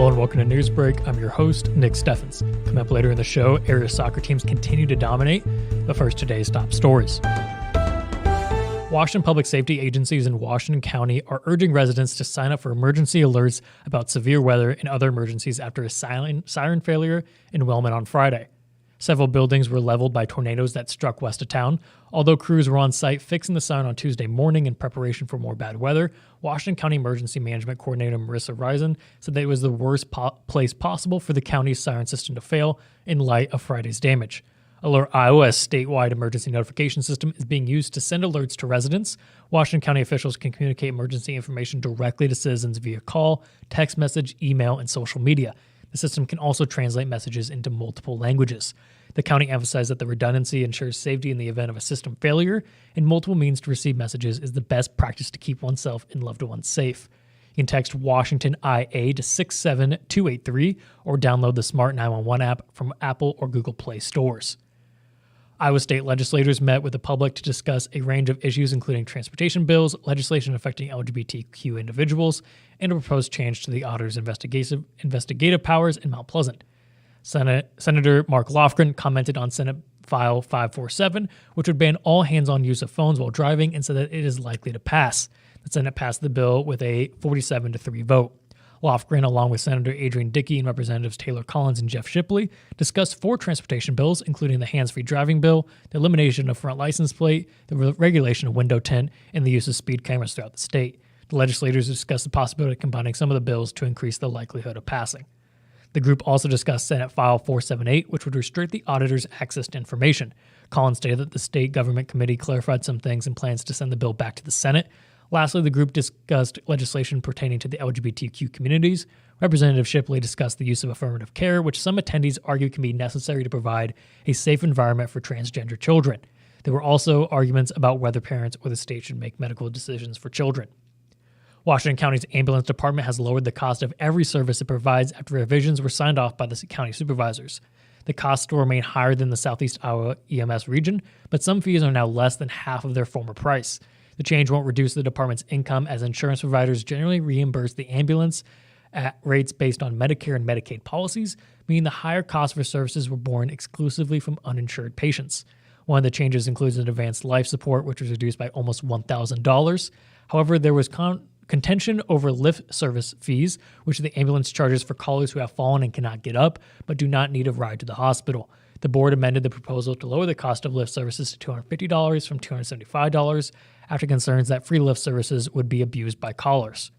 Hello and welcome to Newsbreak. I'm your host, Nick Steffens. Coming up later in the show, area soccer teams continue to dominate. But first, today's top stories. Washington public safety agencies in Washington County are urging residents to sign up for emergency alerts about severe weather and other emergencies after a siren failure in Wellman on Friday. Several buildings were leveled by tornadoes that struck west of town. Although crews were on site fixing the siren on Tuesday morning in preparation for more bad weather, Washington County Emergency Management Coordinator Marissa Risen said that it was the worst place possible for the county's siren system to fail in light of Friday's damage. Alert Iowa's statewide emergency notification system is being used to send alerts to residents. Washington County officials can communicate emergency information directly to citizens via call, text message, email, and social media. The system can also translate messages into multiple languages. The county emphasized that the redundancy ensures safety in the event of a system failure, and multiple means to receive messages is the best practice to keep oneself and loved ones safe. You can text Washington IA to 67283 or download the Smart 911 app from Apple or Google Play stores. Iowa state legislators met with the public to discuss a range of issues including transportation bills, legislation affecting LGBTQ individuals, and a proposed change to the auditor's investigative powers in Mount Pleasant. Senator Mark Lofgren commented on Senate File 547, which would ban all hands-on use of phones while driving, and said that it is likely to pass. The Senate passed the bill with a 47-3 vote. Lofgren, along with Senator Adrian Dickey and Representatives Taylor Collins and Jeff Shipley, discussed 4 transportation bills, including the hands-free driving bill, the elimination of front license plate, the regulation of window tint, and the use of speed cameras throughout the state. The legislators discussed the possibility of combining some of the bills to increase the likelihood of passing. The group also discussed Senate File 478, which would restrict the auditor's access to information. Collins stated that the state government committee clarified some things and plans to send the bill back to the Senate. Lastly, the group discussed legislation pertaining to the LGBTQ communities. Representative Shipley discussed the use of affirmative care, which some attendees argue can be necessary to provide a safe environment for transgender children. There were also arguments about whether parents or the state should make medical decisions for children. Washington County's ambulance department has lowered the cost of every service it provides after revisions were signed off by the county supervisors. The costs will remain higher than the Southeast Iowa EMS region, but some fees are now less than half of their former price. The change won't reduce the department's income, as insurance providers generally reimburse the ambulance at rates based on Medicare and Medicaid policies, meaning the higher costs for services were borne exclusively from uninsured patients. One of the changes includes an advanced life support, which was reduced by almost $1,000. However, there was contention over lift service fees, which the ambulance charges for callers who have fallen and cannot get up, but do not need a ride to the hospital. The board amended the proposal to lower the cost of lift services to $250 from $275 after concerns that free lift services would be abused by callers.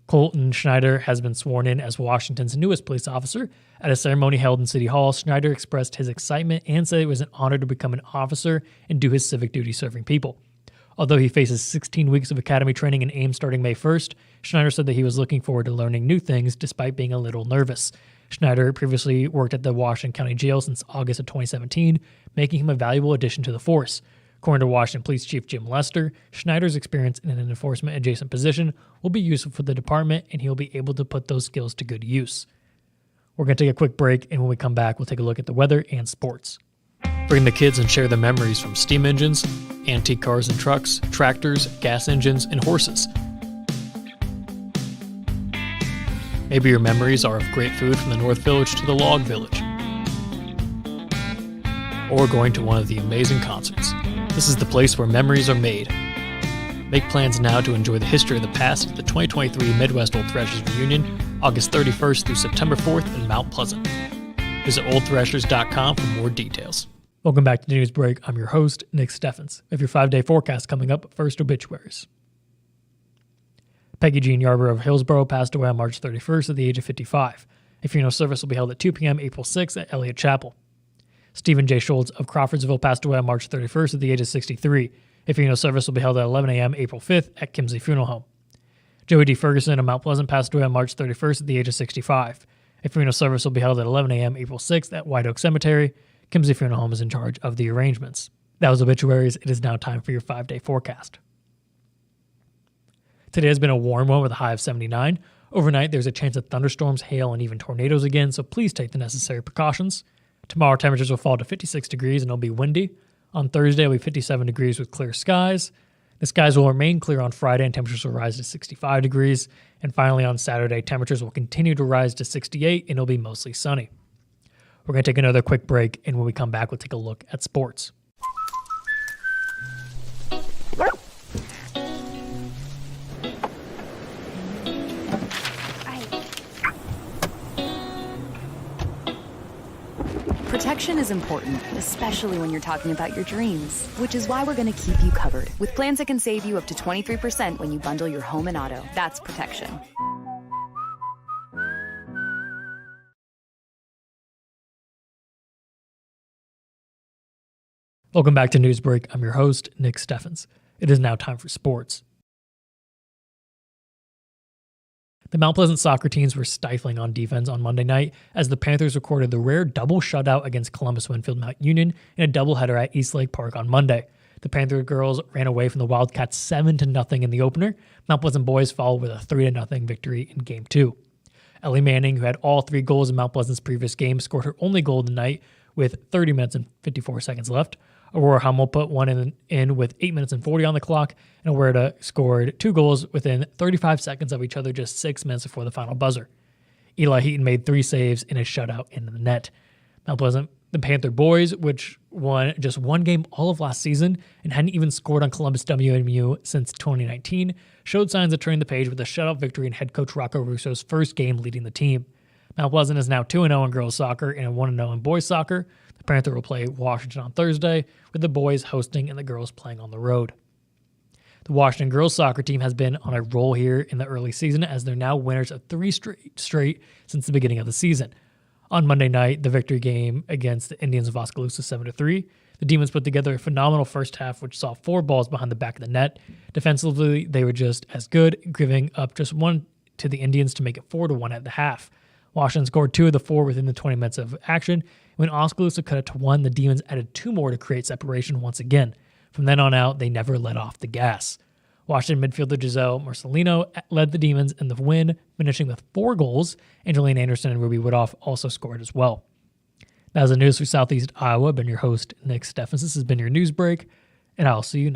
Colton Schneider has been sworn in as Washington's newest police officer. At a ceremony held in City Hall, Schneider expressed his excitement and said it was an honor to become an officer and do his civic duty serving people. Although he faces 16 weeks of academy training in AIM starting May 1st, Schneider said that he was looking forward to learning new things despite being a little nervous. Schneider previously worked at the Washington County Jail since August of 2017, making him a valuable addition to the force. According to Washington Police Chief Jim Lester, Schneider's experience in an enforcement-adjacent position will be useful for the department, and he'll be able to put those skills to good use. We're going to take a quick break, and when we come back, we'll take a look at the weather and sports. Bring the kids and share the memories from steam engines, antique cars and trucks, tractors, gas engines, and horses. Maybe your memories are of great food from the North Village to the Log Village, or going to one of the amazing concerts. This is the place where memories are made. Make plans now to enjoy the history of the past at the 2023 Midwest Old Thrashers Reunion, August 31st through September 4th in Mount Pleasant. Visit oldthrashers.com for more details. Welcome back to the News Break. I'm your host, Nick Steffens. We have your 5-day forecast coming up. First, obituaries. Peggy Jean Yarber of Hillsborough passed away on March 31st at the age of 55. A funeral service will be held at 2 p.m. April 6th at Elliott Chapel. Stephen J. Schultz of Crawfordsville passed away on March 31st at the age of 63. A funeral service will be held at 11 a.m. April 5th at Kimsey Funeral Home. Joey D. Ferguson of Mount Pleasant passed away on March 31st at the age of 65. A funeral service will be held at 11 a.m. April 6th at White Oak Cemetery. Kimsey Funeral Home is in charge of the arrangements. That was obituaries. It is now time for your 5-day forecast. Today has been a warm one with a high of 79. Overnight, there's a chance of thunderstorms, hail, and even tornadoes again, so please take the necessary precautions. Tomorrow, temperatures will fall to 56 degrees and it'll be windy. On Thursday, it'll be 57 degrees with clear skies. The skies will remain clear on Friday and temperatures will rise to 65 degrees. And finally, on Saturday, temperatures will continue to rise to 68 and it'll be mostly sunny. We're going to take another quick break, and when we come back, we'll take a look at sports. Protection is important, especially when you're talking about your dreams, which is why we're going to keep you covered with plans that can save you up to 23% when you bundle your home and auto. That's protection. Welcome back to Newsbreak. I'm your host, Nick Steffens. It is now time for sports. The Mount Pleasant soccer teams were stifling on defense on Monday night as the Panthers recorded the rare double shutout against Columbus Winfield Mount Union in a doubleheader at East Lake Park on Monday. The Panther girls ran away from the Wildcats 7-0 in the opener. Mount Pleasant boys followed with a 3-0 victory in Game 2. Ellie Manning, who had all 3 goals in Mount Pleasant's previous game, scored her only goal of the night with 30 minutes and 54 seconds left. Aurora Hummel put one in with 8 minutes and 40 on the clock, and Aurora scored 2 goals within 35 seconds of each other just 6 minutes before the final buzzer. Eli Heaton made 3 saves in a shutout into the net. Mount Pleasant, the Panther boys, which won just 1 game all of last season and hadn't even scored on Columbus WMU since 2019, showed signs of turning the page with a shutout victory in head coach Rocco Russo's first game leading the team. Mount Pleasant is now 2-0 in girls soccer and 1-0 in boys soccer. The Panther will play Washington on Thursday, with the boys hosting and the girls playing on the road. The Washington girls soccer team has been on a roll here in the early season as they're now winners of 3 straight since the beginning of the season. On Monday night, the victory game against the Indians of Oskaloosa 7-3. The Demons put together a phenomenal first half, which saw 4 balls behind the back of the net. Defensively, they were just as good, giving up just 1 to the Indians to make it 4-1 at the half. Washington scored 2 of the 4 within the 20 minutes of action. When Oskaloosa cut it to 1, the Demons added 2 more to create separation once again. From then on out, they never let off the gas. Washington midfielder Giselle Marcelino led the Demons in the win, finishing with 4 goals. Angeline Anderson and Ruby Woodhoff also scored as well. That is the news for Southeast Iowa. I've been your host, Nick Steffens. This has been your news break, and I'll see you next time.